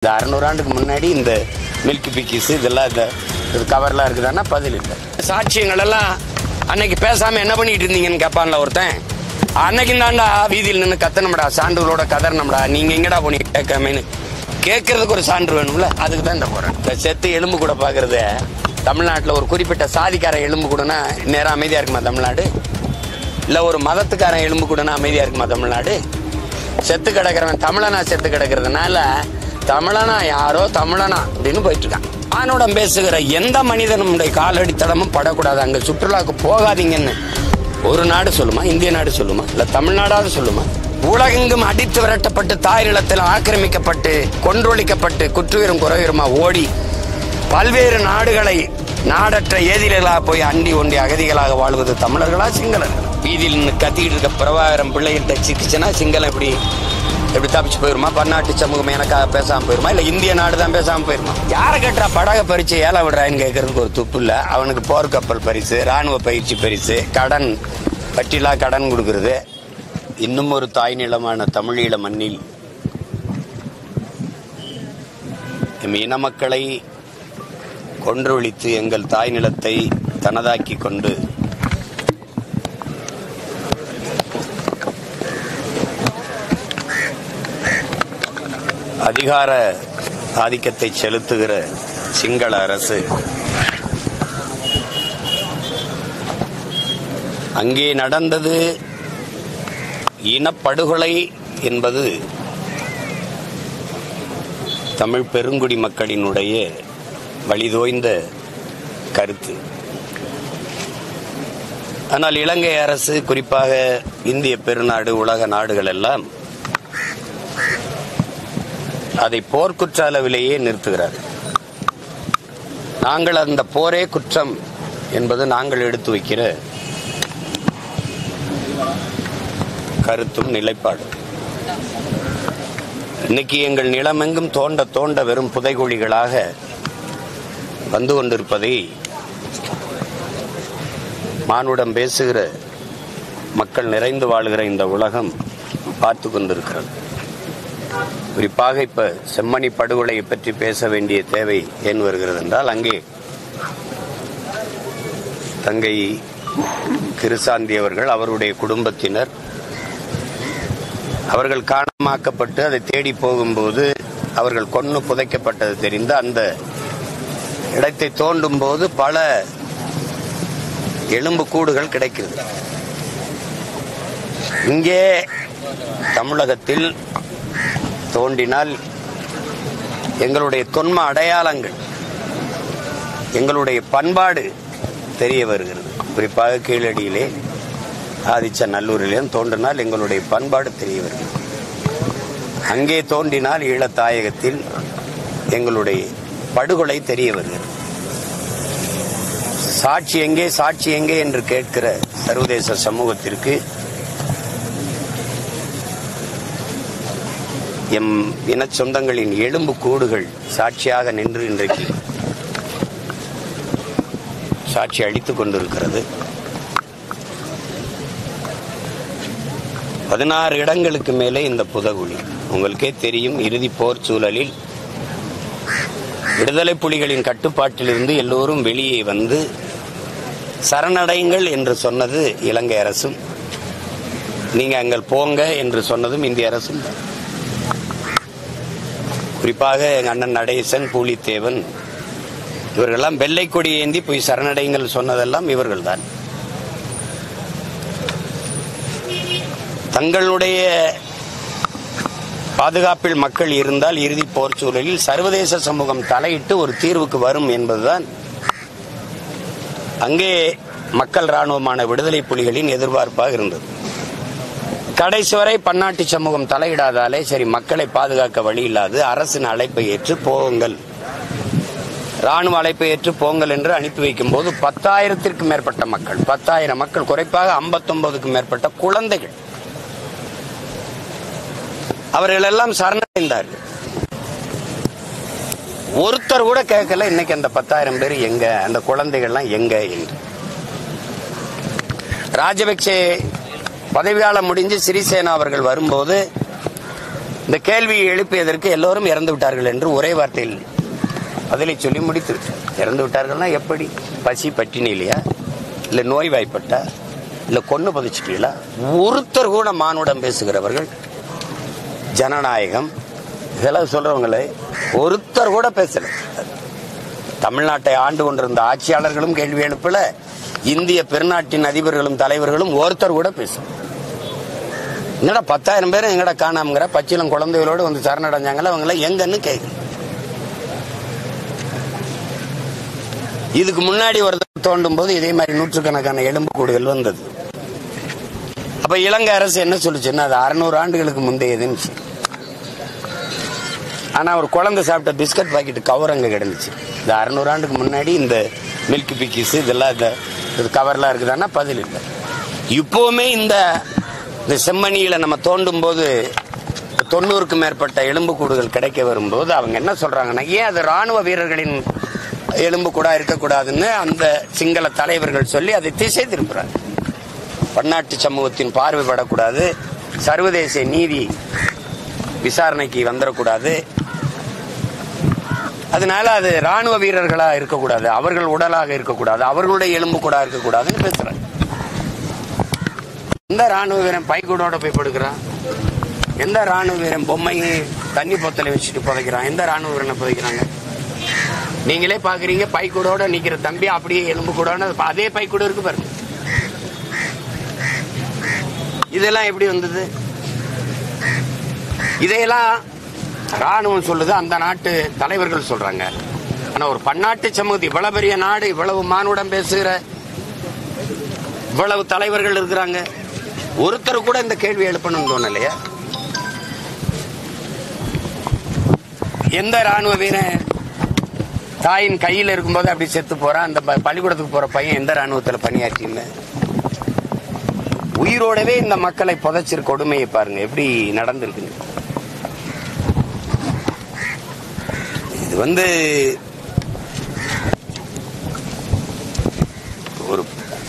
இந்த 600 ஆண்டுக்கு முன்னாடி இந்த மில்க் பிக்கிஸ் இதெல்லாம் இந்த கவர்லாம் இருக்குதான்னா பதில் இல்லை. சாட்சியங்கள் எல்லாம் அன்னைக்கு பேசாம என்ன பண்ணிட்டு இருந்தீங்கன்னு கேட்பான்ல ஒருத்தன். அன்னைக்கு தாண்டா வீதியில் நின்று கத்தனம்டா, சான்றுகளோட கதறணும்டா, நீங்க எங்கடா போனீங்க கேட்காமன்னு கேட்கறதுக்கு ஒரு சான்று வேணும்ல, அதுக்கு தான் இந்த போறேன். இந்த செத்து எலும்பு கூட பாக்குறது தமிழ்நாட்டில் ஒரு குறிப்பிட்ட சாதிக்கார எலும்பு கூடனா நேரம் அமைதியா இருக்குமா தமிழ்நாடு? இல்ல ஒரு மதத்துக்காரன் எலும்பு கூடனா அமைதியா இருக்குமா தமிழ்நாடு? செத்து கிடக்கிறவன் தமிழனா செத்து கிடக்கிறதுனால தமிழனா யாரோ தமிழனா அப்படின்னு போயிட்டு இருக்கான். ஆணுடன் பேசுகிற எந்த மனிதனுடைய காலடி தடமும் படக்கூடாது, அங்க சுற்றுலாவுக்கு போகாதீங்கன்னு ஒரு நாடு சொல்லுமா? இந்திய நாடு சொல்லுமா? இல்ல தமிழ்நாடாவது சொல்லுமா? உலகெங்கும் அடித்து விரட்டப்பட்டு தாய் நிலத்தில் ஆக்கிரமிக்கப்பட்டு கொன்றொழிக்கப்பட்டு குற்றுயிரும் குறையுமா ஓடி பல்வேறு நாடுகளை நாடற்ற ஏதிர்களாக போய் அண்டி ஒண்டி அகதிகளாக வாழ்வது தமிழர்களா சிங்களர்கள்? வீதியில் கத்திக்கிட்டு இருக்க பிரபாகரம் பிள்ளைகிட்ட சிக்கிச்சுன்னா சிங்களம் எப்படி தப்பிச்சு போயிருமா? பன்னாட்டு சமூகம் எனக்காக பேசாம போயிருமா? இல்ல இந்திய நாடு தான் பேசாம போயிருமா? யாரை கேட்டா படகை பறிச்சு ஏழை விடுறான்னு கேட்கறதுக்கு ஒரு துப்பு இல்ல. அவனுக்கு போர்க்கப்பல் பரிசு, ராணுவ பயிற்சி பரிசு, கடன் பட்டிலா கடன் கொடுக்கறது. இன்னும் ஒரு தாய் நிலமான தமிழீழ மண்ணில் இன மக்களை கொன்றொழித்து எங்கள் தாய் நிலத்தை தனதாக்கி கொண்டு அதிகார ஆதிக்கத்தை செலுத்துகிற சிங்கள அரசு அங்கே நடந்தது இனப்படுகொலை என்பது தமிழ் பெருங்குடி மக்களினுடைய வழிதோய்ந்த கருத்து. ஆனால் இலங்கை அரசு, குறிப்பாக இந்திய பெருநாடு, உலக நாடுகள் எல்லாம் அதை போர்க்குற்ற அளவிலேயே நிறுத்துகிறார். நாங்கள் அந்த போரே குற்றம் என்பது நாங்கள் எடுத்து வைக்கிற கருத்தும் நிலைப்பாடு. இன்னைக்கு எங்கள் நிலமெங்கும் தோண்ட தோண்ட வெறும் புதைகுழிகளாக வந்து கொண்டிருப்பதை மானுடம் பேசுகிற மக்கள் நிறைந்து வாழுகிற இந்த உலகம் பார்த்து கொண்டிருக்கிறது. குறிப்பாக இப்ப செம்மணி படுகொலையை பற்றி பேச வேண்டிய தேவை ஏன் வருகிறது என்றால், அங்கே தங்கை கிருசாந்தி அவர்கள், அவருடைய குடும்பத்தினர் அவர்கள் காணாமாக்கப்பட்டு அதை தேடி போகும்போது அவர்கள் கொன்று புதைக்கப்பட்டது தெரிந்து அந்த இடத்தை தோண்டும் போது பல எலும்பு கூடுகள் கிடைக்கிறது. இங்கே தமிழகத்தில் தோண்டினால் எங்களுடைய தொன்ம அடையாளங்கள், எங்களுடைய பண்பாடு தெரிய வருகிறது. குறிப்பாக கீழடியிலே ஆதிச்சநல்லூரிலே தோன்றினால் எங்களுடைய பண்பாடு தெரிய வருகிறது. அங்கே தோண்டினால் ஈழத்தாயகத்தில் எங்களுடைய படுகொலை தெரிய வருகிறது. சாட்சி எங்கே, சாட்சி எங்கே என்று கேட்கிற சர்வதேச சமூகத்திற்கு எம் இன சொந்தங்களின் எலும்பு கூடுகள் சாட்சியாக நின்று இன்றைக்கு சாட்சி அளித்துக் கொண்டிருக்கிறது. 16 இடங்களுக்கு மேலே இந்த புதகுழி. உங்களுக்கே தெரியும், இறுதி போர் சூழலில் விடுதலை புலிகளின் கட்டுப்பாட்டிலிருந்து எல்லோரும் வெளியே வந்து சரணடையுங்கள் என்று சொன்னது இலங்கை அரசும், நீங்க அங்கே போங்க என்று சொன்னதும் இந்திய அரசும். குறிப்பாக எங்க அண்ணன் நடேசன், பூலித்தேவன் இவர்களெல்லாம் வெள்ளை கொடி ஏந்தி போய் சரணடைங்கள் சொன்னதெல்லாம் இவர்கள் தான். தங்களுடைய பாதுகாப்பில் மக்கள் இருந்தால் இறுதி போர் சூழலில் சர்வதேச சமூகம் தலையிட்டு ஒரு தீர்வுக்கு வரும் என்பதுதான் அங்கே மக்கள் இராணுவமான விடுதலை புலிகளின் எதிர்பார்ப்பாக இருந்தது. கடைசி வரை பன்னாட்டு சமூகம் தலையிடாதாலே சரி, மக்களை பாதுகாக்க வழி இல்லாது அரசின் அழைப்பை ஏற்று போங்கள், ராணுவ அழைப்பை ஏற்று போங்கள் என்று அனுப்பி வைக்கும் போது 10,000த்திற்கும் மேற்பட்ட மக்கள், 10,000 மக்கள், குறிப்பாக 59க்கும் மேற்பட்ட குழந்தைகள், அவர்கள் எல்லாம் சரணடைந்தார்கள். ஒருத்தர் கூட கேட்கல இன்னைக்கு அந்த 10,000 பேர் எங்க, அந்த குழந்தைகள்லாம் எங்க என்று. ராஜபக்சே பதவியாள முடிஞ்சு சிறிசேனா அவர்கள் வரும்போது இந்த கேள்வியை எழுப்பியதற்கு எல்லோரும் இறந்து விட்டார்கள் என்று ஒரே வார்த்தையில் பதிலை சொல்லி முடித்து விட்டார். இறந்து விட்டார்கள்னா எப்படி? பசி பட்டினி இல்லையா, இல்ல நோய் வாய்ப்பட்டா, இல்ல கொன்னு பதிச்சிட்டீங்களா? ஒருத்தர் கூட மானுடம் பேசுகிறவர்கள், ஜனநாயகம் இதெல்லாம் சொல்றவங்களே ஒருத்தர் கூட பேசல. தமிழ்நாட்டை ஆண்டு கொண்டிருந்த ஆட்சியாளர்களும் கேள்வி எழுப்பல, இந்திய பெருநாட்டின் அதிபர்களும் தலைவர்களும் ஒருத்தர் கூட பேசல. என்னடா 10,000 பேர் எங்கடா காணாமங்கிற, பச்சிலம் குழந்தைகளோடு வந்து சரணடைஞ்சாங்கல்ல, அவங்கள எங்கன்னு கேட்கு. இதுக்கு முன்னாடி ஒரு தோண்டும் போது இதே மாதிரி நூற்றுக்கணக்கான எலும்பு கூடுகள் வந்தது. அப்ப இலங்கை அரசு என்ன சொல்லுச்சுன்னா, அது 600 ஆண்டுகளுக்கு முந்தையதுன்னு. ஆனா ஒரு குழந்தை சாப்பிட்ட பிஸ்கட் பாக்கெட் கவர் அங்க கிடந்துச்சு. இந்த 600 ஆண்டுக்கு முன்னாடி இந்த மில்க் பிக்கிஸ் இதெல்லாம் இந்த கவர்லாம் இருக்குதான்னா பதில் இல்லை. இப்பவுமே இந்த செம்மணியில நம்ம தோண்டும் போது 90க்கு மேற்பட்ட எலும்பு கூடுகள் கிடைக்க வரும்போது அவங்க என்ன சொல்றாங்கன்னா, ஏன் அது ராணுவ வீரர்களின் எலும்பு கூட இருக்கக்கூடாதுன்னு அந்த சிங்கள தலைவர்கள் சொல்லி அதை திசை திருப்புறாங்க. பன்னாட்டு சமூகத்தின் பார்வைப்படக்கூடாது, சர்வதேச நீதி விசாரணைக்கு வந்துடக்கூடாது, அதனால அது ராணுவ வீரர்களா இருக்கக்கூடாது, அவர்கள் உடலாக இருக்கக்கூடாது, அவர்களுடைய எலும்பு கூட இருக்கக்கூடாதுன்னு பேசுறாங்க. எந்த ராணுவ வீரன் பைக்கூடோட போய் படுக்கிறான்? எந்த ராணுவ வீரன் பொம்மையை தண்ணி பொத்தலை வச்சுட்டு புதைக்கிறான்? எந்த ராணுவ வீரனை புதைக்கிறாங்க? நீங்களே பாக்குறீங்க, பைக்கூடோட நிக்கிற தம்பி அப்படியே எலும்பு கூட அதே பைக்கூட இருக்கு பாருங்க. இதெல்லாம் எப்படி வந்தது? இதையெல்லாம் ராணுவம் சொல்லுது, அந்த நாட்டு தலைவர்கள் சொல்றாங்க. ஆனா ஒரு பன்னாட்டு சமூகம், இவ்வளவு பெரிய நாடு, இவ்வளவு மானுடம் பேசுகிற இவ்வளவு தலைவர்கள் இருக்கிறாங்க, ஒருத்தர் கூட இந்த கேள்வி எழுப்பணும்னு தோணலையா? எந்த ராணுவ வீரன் தாயின் கையில் இருக்கும்போது அப்படி செத்து போறான்? அந்த பள்ளிக்கூடத்துக்கு போற பையன் எந்த ராணுவத்தில் பணியாற்றிங்க? உயிரோடவே இந்த மக்களை புதைச்சிருக்க கொடுமையை பாருங்க எப்படி நடந்திருக்கு. இது ஒரு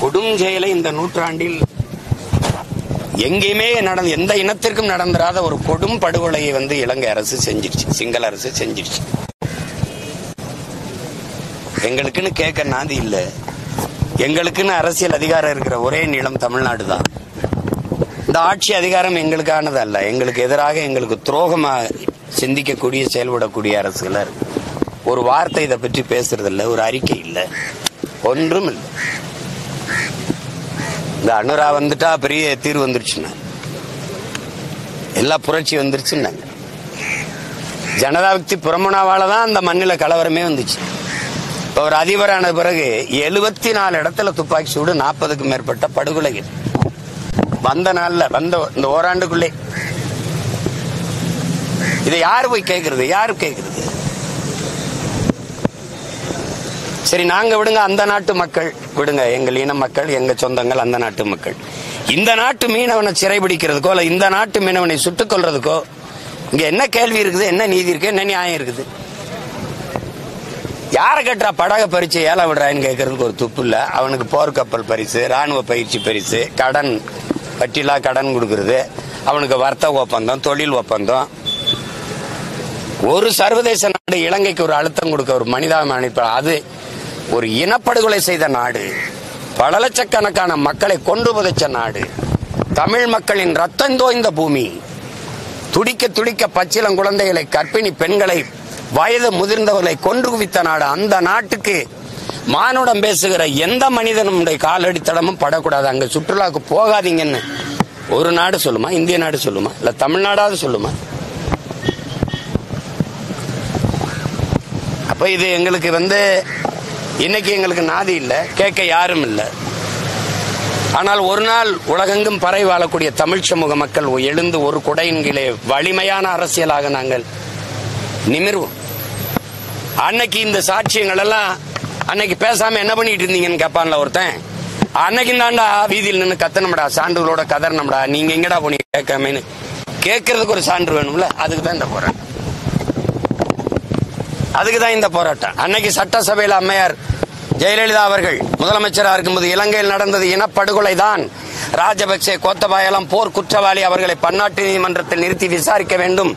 கொடும் செயலை இந்த நூற்றாண்டில் எங்கேயுமே எந்த இனத்திற்கும் நடந்துராத ஒரு கொடும் படுகொலையை இலங்கை அரசு செஞ்சிருச்சு, சிங்கள அரசு செஞ்சிருச்சு. எங்களுக்குன்னு கேட்க நாதி இல்ல, எங்களுக்குன்னு அரசியல் அதிகாரம் இருக்கிற ஒரே நிலம் தமிழ்நாடு தான். இந்த ஆட்சி அதிகாரம் எங்களுக்கானது அல்ல, எங்களுக்கு எதிராக எங்களுக்கு துரோகமா சிந்திக்கக்கூடிய செயல்படக்கூடிய அரசுகளா இருக்கு. ஒரு வார்த்தை இதை பற்றி பேசுறது இல்லை, ஒரு அறிக்கை இல்லை, ஒன்றும் இல்லை. இந்த அனுரா வந்துட்டா பெரிய தீர்வு வந்துருச்சுன்னா, எல்லா புரட்சி வந்துருச்சுன்னாங்க. ஜனதாவிக்தி புரமுனாவால தான் அந்த மண்ணில கலவரமே வந்துச்சு. ஒரு அதிபரான பிறகு 74 இடத்துல துப்பாக்கி சூடு, 40க்கும் மேற்பட்ட படுகொலைகள் வந்த நாள்ல இந்த ஓராண்டுக்குள்ளே. இதை யாரு போய் கேட்கறது? யாரு கேட்கறது? சரி, நாங்க விடுங்க, அந்த நாட்டு மக்கள் விடுங்க, எங்கள் இன மக்கள், எங்க சொந்தங்கள் அந்த நாட்டு மக்கள். இந்த நாட்டு மீனவனை சிறைபிடிக்கிறதுக்கோ இல்ல இந்த நாட்டு மீனவனை சுட்டுக் கொள்றதுக்கோ இங்க என்ன கேள்வி இருக்குது? என்ன நீதி இருக்கு? என்ன நியாயம் இருக்குது? யார கேட்டா படக பரிச்சு ஏல விடுறான்னு கேட்கறதுக்கு ஒரு துப்பு இல்ல. அவனுக்கு போர்க்கப்பல் பரிசு, ராணுவ பயிற்சி பரிசு, கடன் பட்டியலா கடன் கொடுக்கறது, அவனுக்கு வர்த்தக ஒப்பந்தம், தொழில் ஒப்பந்தம். ஒரு சர்வதேச நாடு இலங்கைக்கு ஒரு அழுத்தம் கொடுக்க, ஒரு மனிதாபிமான, அது ஒரு இனப்படுகொலை செய்த நாடு, பல லட்சக்கணக்கான மக்களை கொண்டு புதைச்ச நாடு, தமிழ் மக்களின் ரத்தம் தோய்ந்த பூமி, துடிக்க துடிக்க பச்சிலம் குழந்தைகளை, கர்ப்பிணி பெண்களை, வயது முதிர்ந்தவர்களை கொன்று குவித்த நாடு. அந்த நாட்டுக்கு மானுடம் பேசுகிற எந்த மனிதனுடைய காலடித்தடமும் படக்கூடாது. அங்க சுற்றுலாவுக்கு போகாதீங்கன்னு ஒரு நாடு சொல்லுமா? இந்திய நாடு சொல்லுமா? இல்ல தமிழ்நாடாவது சொல்லுமா? அப்ப இது எங்களுக்கு இன்னைக்கு எங்களுக்கு நாதி இல்ல, கேட்க யாரும் இல்ல. ஆனால் ஒரு நாள் உலகெங்கும் பறை வாழக்கூடிய தமிழ் சமூக மக்கள் எழுந்து ஒரு குடையின் கீழே வலிமையான அரசியலாக நாங்கள் நிமிர்வோம். அன்னைக்கு இந்த சாட்சியங்கள் எல்லாம் அன்னைக்கு பேசாம என்ன பண்ணிட்டு இருந்தீங்கன்னு கேட்பான்ல ஒருத்தன். அன்னைக்கு தாண்டா வீதியில் நின்று கத்தனம்டா, சான்றுகளோட கதறணும்டா, நீங்க எங்கடா போனீங்க கேட்காமன்னு கேட்கறதுக்கு ஒரு சான்று வேணும்ல. அதுக்கு தான் இந்த போராட்டம், அதுக்கு தான் இந்த போராட்டம். அன்னைக்கு சட்டசபையில் அம்மையார் ஜெயலலிதா அவர்கள் முதலமைச்சராக இருக்கும்போது இலங்கையில் நடந்தது இனப்படுகொலை தான், ராஜபக்சே, கோத்தபாயெல்லாம் போர் குற்றவாளி, அவர்களை பன்னாட்டு நீதிமன்றத்தில் நிறுத்தி விசாரிக்க வேண்டும்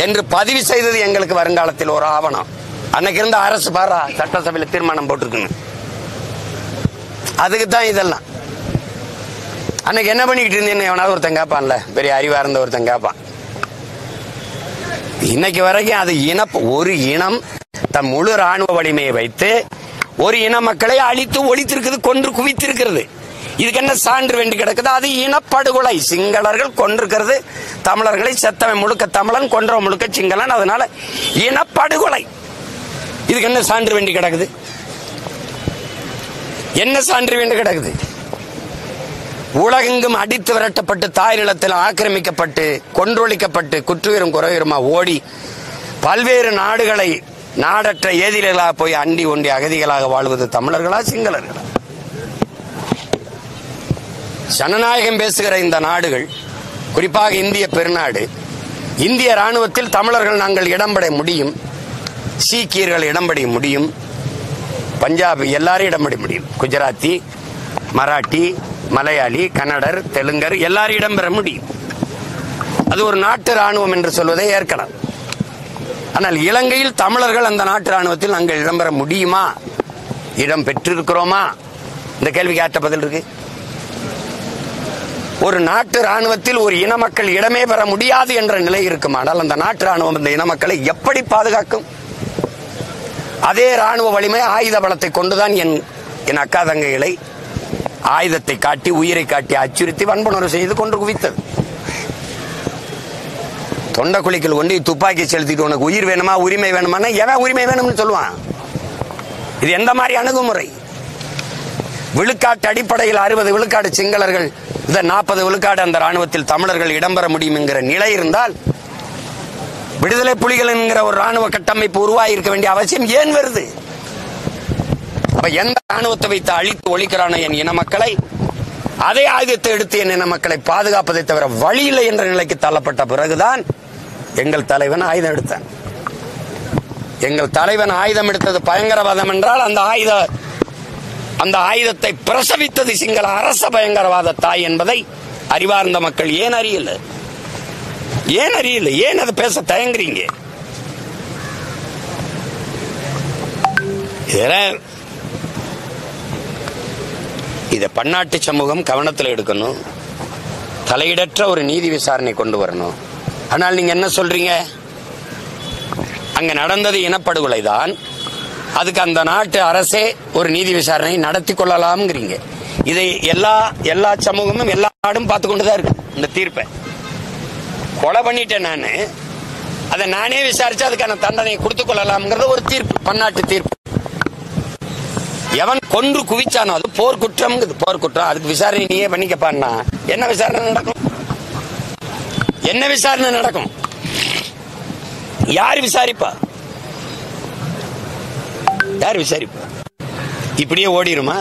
என்று பதிவு செய்தது எங்களுக்கு வருங்காலத்தில் ஒரு ஆவணம். அன்னைக்கு இருந்த அரசு பாரா சட்டசபையில் தீர்மானம் போட்டிருக்குன்னு. அதுக்கு தான் இதெல்லாம். அன்னைக்கு என்ன பண்ணிக்கிட்டு இருந்தேன்னு எவனாவது ஒருத்தன் கேட்பான்ல, பெரிய அறிவா இருந்த ஒருத்தன் கேட்பான். இன்னைக்கு வரைக்கும் அது ஒரு இனம் தன் முழு ராணுவ வலிமையை வைத்து ஒரு இன மக்களை அழித்து ஒழித்திருக்குது, கொன்று குவித்திருக்கிறது. இதுக்கு என்ன சான்று வேண்டி கிடக்குது? அது இனப்படுகொலை. சிங்களர்கள் கொண்டிருக்கிறது தமிழர்களை. செத்தவன் முழுக்க தமிழன், கொன்றவன் முழுக்க சிங்களன். அதனால இனப்படுகொலை. இதுக்கு என்ன சான்று வேண்டி கிடக்குது? என்ன சான்று வேண்டி கிடக்குது? உலகெங்கும் அடித்து விரட்டப்பட்டு, தாய் நிலத்தில் ஆக்கிரமிக்கப்பட்டு, கொன்றொழிக்கப்பட்டு, குற்றுயிரும் குறையுமா ஓடி பல்வேறு நாடுகளை நாடற்ற ஏதிர்களாக போய் அண்டி ஒண்டி அகதிகளாக வாழ்வது தமிழர்களா சிங்களர்களா? ஜனநாயகம் பேசுகிற இந்த நாடுகள், குறிப்பாக இந்திய பெருநாடு, இந்திய ராணுவத்தில் தமிழர்கள் நாங்கள் இடம்பெற முடியும், சீக்கியர்கள் இடம்பெற முடியும், பஞ்சாபி எல்லாரும் இடம்பெற முடியும், குஜராத்தி, மராட்டி, மலையாளி, கன்னடர், தெலுங்கர் எல்லாரும் இடம்பெற முடியும். அது ஒரு நாட்டு ராணுவம் என்று சொல்வதை ஏற்கலாம். ஆனால் இலங்கையில் தமிழர்கள் அந்த நாட்டு ராணுவத்தில் நாங்கள் இடம்பெற முடியுமா? இடம் பெற்றிருக்கிறோமா? இந்த கேள்விக்கு ஆற்ற பதில் இருக்கு. ஒரு நாட்டு ராணுவத்தில் ஒரு இன மக்கள் இடமே பெற முடியாது என்ற நிலை இருக்குமானால் அந்த நாட்டு ராணுவம் இந்த இன மக்களை எப்படி பாதுகாக்கும்? அதே ராணுவ வலிமை ஆயுத பலத்தை கொண்டுதான் என் அக்கா தங்கைகளை ஆயுதத்தை காட்டி, உயிரை காட்டி, அச்சுறுத்தி வன்புணர்வு செய்து கொண்டு குவித்தது. தொண்ட குழிக்குள் கொண்டு துப்பாக்கி செலுத்திட்டு உனக்கு உயிர் வேணுமா, உரிமை வேணுமா? எவன் உரிமை வேணும்னு சொல்லுவான்? இது எந்த மாதிரி அணுகுமுறை? விழுக்காட்டு அடிப்படையில் 60 விழுக்காடு சிங்களர்கள், இந்த 40 விழுக்காடு அந்த ராணுவத்தில் தமிழர்கள் இடம்பெற முடியும் என்கிற நிலை இருந்தால் விடுதலை புலிகள் என்கிற ஒரு ராணுவ கட்டமைப்பு உருவாகி இருக்க வேண்டிய அவசியம் ஏன் வருது? அப்ப எந்த ராணுவத்தை வைத்து அழித்து ஒழிக்கிறான என் இன மக்களை, அதே ஆயுதத்தை எடுத்து என் இன மக்களை பாதுகாப்பதை தவிர வழி இல்லை என்ற நிலைக்கு தள்ளப்பட்ட பிறகுதான் எங்கள் தலைவன் ஆயுதம் எடுத்தான். எங்கள் தலைவன் ஆயுதம் எடுத்தது பயங்கரவாதம் என்றால் அந்த ஆயுதத்தை பிரசவித்தது சிங்கள அரச பயங்கரவாத தாய் என்பதை அறிவார்ந்த மக்கள் ஏன் அறியல? ஏன் அதை பேச தயங்குறீங்க? இத பன்னாட்டு சமூகம் கவனத்தில் எடுக்கணும். தலையிடற்ற ஒரு நீதி விசாரணை கொண்டு வரணும். ஆனால் நீங்க என்ன சொல்றீங்க? அங்க நடந்தது இனப்படுகொலை தான், அதுக்கு அந்த நாட்டு அரசே ஒரு நீதி விசாரணை நடத்தி கொள்ளலாம்ங்கிறீங்க. இதை எல்லா சமூகமும் எல்லா நாடும் பார்த்து கொண்டுதான் இருக்கு. இந்த தீர்ப்பை கொலை பண்ணிட்டேன் நானு, அதை நானே விசாரிச்சு அதுக்கான தண்டனை கொடுத்துக் கொள்ளலாம்ங்கிறது ஒரு தீர்ப்பு, பன்னாட்டு தீர்ப்பு. எவன் கொன்று குவிச்சானோ அது போர் குற்றம். போர் குற்றம், அதுக்கு விசாரணை நீயே பண்ணிக்கப்பான்னா என்ன விசாரணை நடக்கும்? என்ன விசாரணை நடக்கும்? யார் விசாரிப்பா? யார் விசாரிப்பா? இப்படியே ஓடிருமா?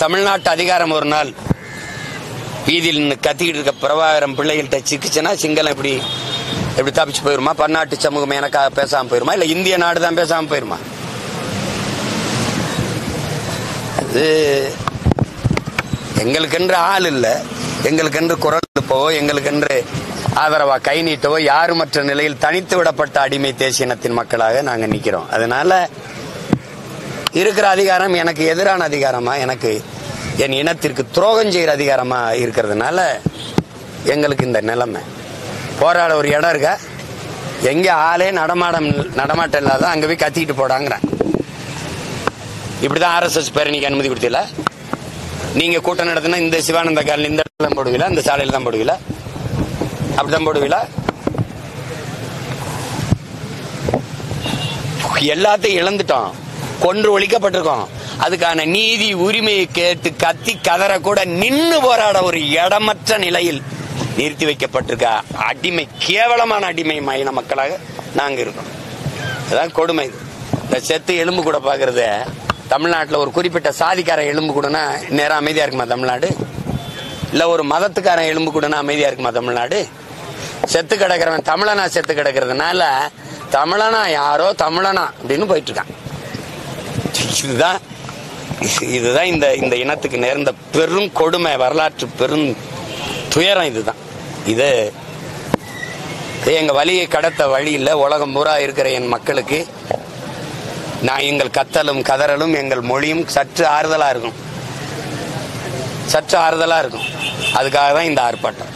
தமிழ்நாட்டு அதிகாரம் ஒரு நாள் வீதியில் நின்று கத்திக்கிட்டு இருக்க பிரபாகரம் பிள்ளைகள்கிட்ட சிக்கிச்சுன்னா சிங்களம் எப்படி தப்பிச்சு போயிருமா? பன்னாட்டு சமூகம் எனக்காக பேசாம போயிருமா? இல்ல இந்திய நாடு தான் பேசாம போயிருமா? அது எங்களுக்கென்று ஆள் இல்ல, எங்களுக்கென்று குரல் எழுப்பவோ, எங்களுக்கென்று ஆதரவா கை நீட்டவோ யாருமற்ற நிலையில் தனித்து விடப்பட்ட அடிமை தேசியனத்தின் மக்களாக நாங்க நிக்கிறோம். அதனால இருக்கிற அதிகாரம் எனக்கு எதிரான அதிகாரமா, எனக்கு என் இனத்திற்கு துரோகம் செய்யற அதிகாரமா இருக்கிறதுனால எங்களுக்கு இந்த நிலைமை. போராட ஒரு இடம் இருக்க, எங்க ஆளே நடமாட்டம் இல்லாத அங்க போய் கத்திட்டு போடாங்கிறேன். இப்படிதான் RSS பேரணிக்கு அனுமதி கொடுத்தீங்களா? நீங்க கூட்டம் நடத்தினா இந்த சிவானந்த காலனி இந்த இடத்துல போடுவீங்களா? இந்த சாலையில தான் போடுவீங்களா? அப்படிதான் போடுவீங்களா? எல்லாத்தையும் இழந்துட்டோம், கொன்று ஒழிக்கப்பட்டிருக்கோம். அதுக்கான நீதி உரிமையை கேட்டு கத்தி கதற கூட நின்று போராட ஒரு இடமற்ற நிலையில் நிறுத்தி வைக்கப்பட்டிருக்க அடிமை, கேவலமான அடிமை மைன மக்களாக நாங்க இருக்கோம். அதான் கொடுமை. இந்த செத்து எலும்பு கூட பாக்குறது தமிழ்நாட்டில் ஒரு குறிப்பிட்ட சாதிக்காரன் எலும்பு கூடனா நேரம் அமைதியா இருக்குமா தமிழ்நாடு? இல்ல ஒரு மதத்துக்காரன் எலும்பு கூடனா அமைதியா இருக்குமா தமிழ்நாடு? செத்து கிடக்கிறவன் தமிழனா செத்து கிடக்கிறதுனால தமிழனா யாரோ தமிழனா அப்படின்னு போயிட்டு இருக்கான். இதுதான் இதுதான் இந்த இனத்துக்கு நேர்ந்த பெரும் கொடுமை, வரலாற்று பெரும் துயரம். இதுதான் இது எங்க வழியை கடத்த வழி இல்லை. உலகம் பூரா இருக்கிற என் மக்களுக்கு நான் எங்கள் கத்தலும் கதறலும் எங்கள் மொழியும் சற்று ஆறுதலா இருக்கும். அதுக்காக தான் இந்த ஆர்ப்பாட்டம்.